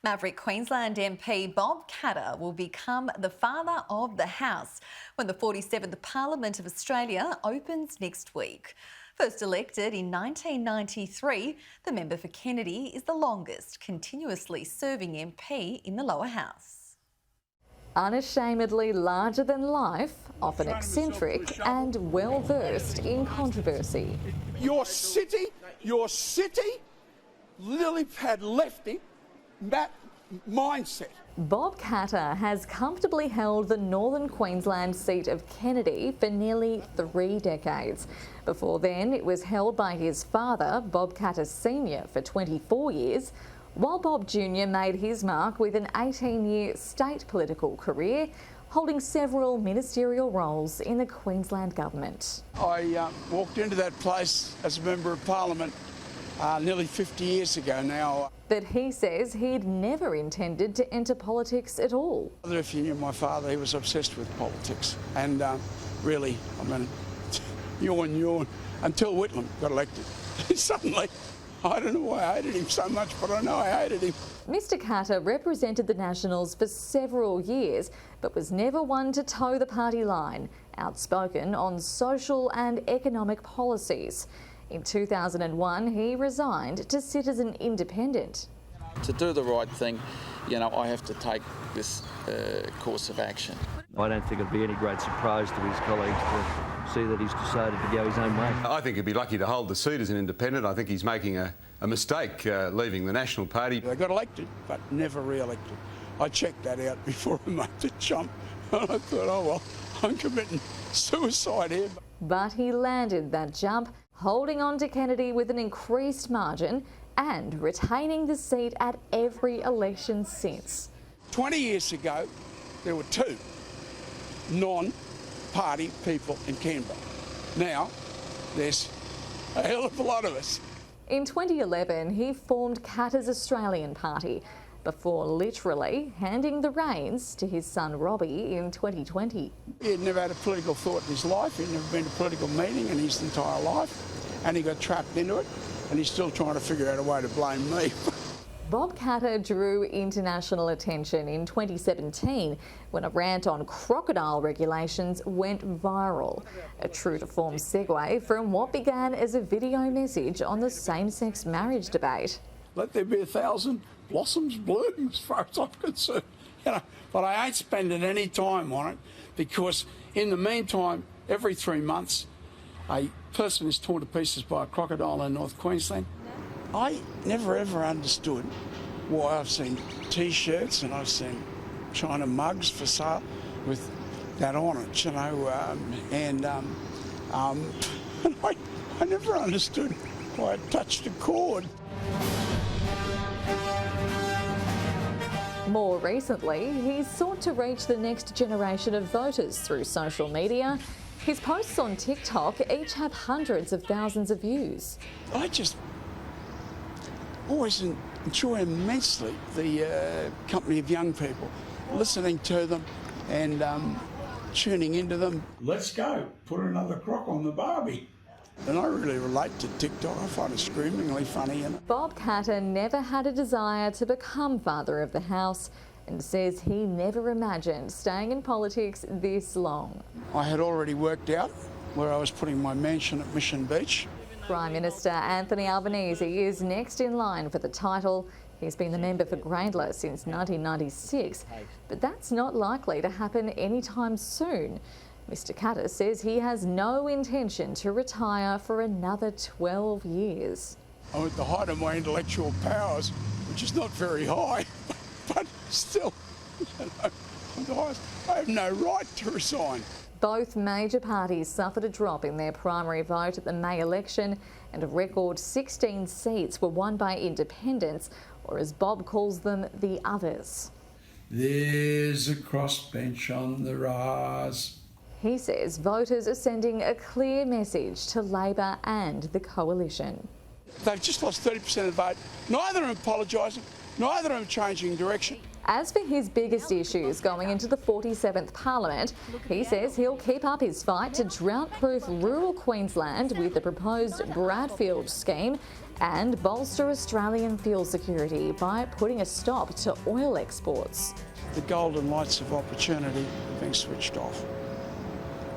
Maverick Queensland MP Bob Katter will become the father of the House when the 47th Parliament of Australia opens next week. First elected in 1993, the member for Kennedy is the longest continuously serving MP in the lower house. Unashamedly larger than life, often eccentric and well-versed in controversy. Your city, lily pad lefty, that mindset. Bob Katter has comfortably held the Northern Queensland seat of Kennedy for nearly 3 decades. Before then, it was held by his father, Bob Katter Sr., for 24 years, while Bob Jr. made his mark with an 18-year state political career, holding several ministerial roles in the Queensland government. I walked into that place as a Member of Parliament nearly 50 years ago now. But he says he'd never intended to enter politics at all. If you knew my father, he was obsessed with politics. And really, I mean, yawn, until Whitlam got elected. Suddenly, I don't know why I hated him so much, but I know I hated him. Mr Katter represented the Nationals for several years, but was never one to toe the party line, outspoken on social and economic policies. In 2001, he resigned to sit as an independent. To do the right thing, you know, I have to take this course of action. I don't think it'll be any great surprise to his colleagues to see that he's decided to go his own way. I think he'd be lucky to hold the seat as an independent. I think he's making a mistake leaving the National Party. They got elected, but never re-elected. I checked that out before I made the jump, and I thought, oh well, I'm committing suicide here. But he landed that jump, holding on to Kennedy with an increased margin and retaining the seat at every election since. 20 years ago, there were 2 non-party people in Canberra. Now, there's a hell of a lot of us. In 2011, he formed Katter's Australian Party before literally handing the reins to his son Robbie in 2020. He had never had a political thought in his life. He'd never been to a political meeting in his entire life, and he got trapped into it, and he's still trying to figure out a way to blame me. Bob Katter drew international attention in 2017 when a rant on crocodile regulations went viral, a true-to-form segue from what began as a video message on the same-sex marriage debate. Let there be 1,000 blossoms bloom, as far as I'm concerned. You know, but I ain't spending any time on it, because in the meantime, every 3 months, a person is torn to pieces by a crocodile in North Queensland. I never ever understood why I've seen T-shirts and I've seen China mugs for sale with that on it, you know, and I never understood why it touched a chord. More recently, he's sought to reach the next generation of voters through social media. His posts on TikTok each have hundreds of thousands of views. I just always enjoy immensely the company of young people, listening to them and tuning into them. Let's go, put another croc on the Barbie. And I really relate to TikTok. I find it screamingly funny. Bob Katter never had a desire to become father of the house and says he never imagined staying in politics this long. I had already worked out where I was putting my mansion at Mission Beach. Prime Minister Anthony Albanese is next in line for the title. He's been the member for Grayndler since 1996, but that's not likely to happen anytime soon. Mr Katter says he has no intention to retire for another 12 years. I'm at the height of my intellectual powers, which is not very high, but still, you know, I have no right to resign. Both major parties suffered a drop in their primary vote at the May election, and a record 16 seats were won by independents, or as Bob calls them, the others. There's a crossbench on the rise. He says voters are sending a clear message to Labor and the coalition. They've just lost 30% of the vote. Neither of them apologising, neither of them changing direction. As for his biggest issues going into the 47th Parliament, he says he'll keep up his fight to drought-proof rural Queensland with the proposed Bradfield scheme and bolster Australian fuel security by putting a stop to oil exports. The golden lights of opportunity are being switched off.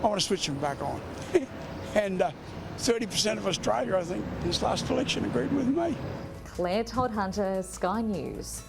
I want to switch them back on. And 30% of Australia, I think, this last election agreed with me. Claire Todd Hunter, Sky News.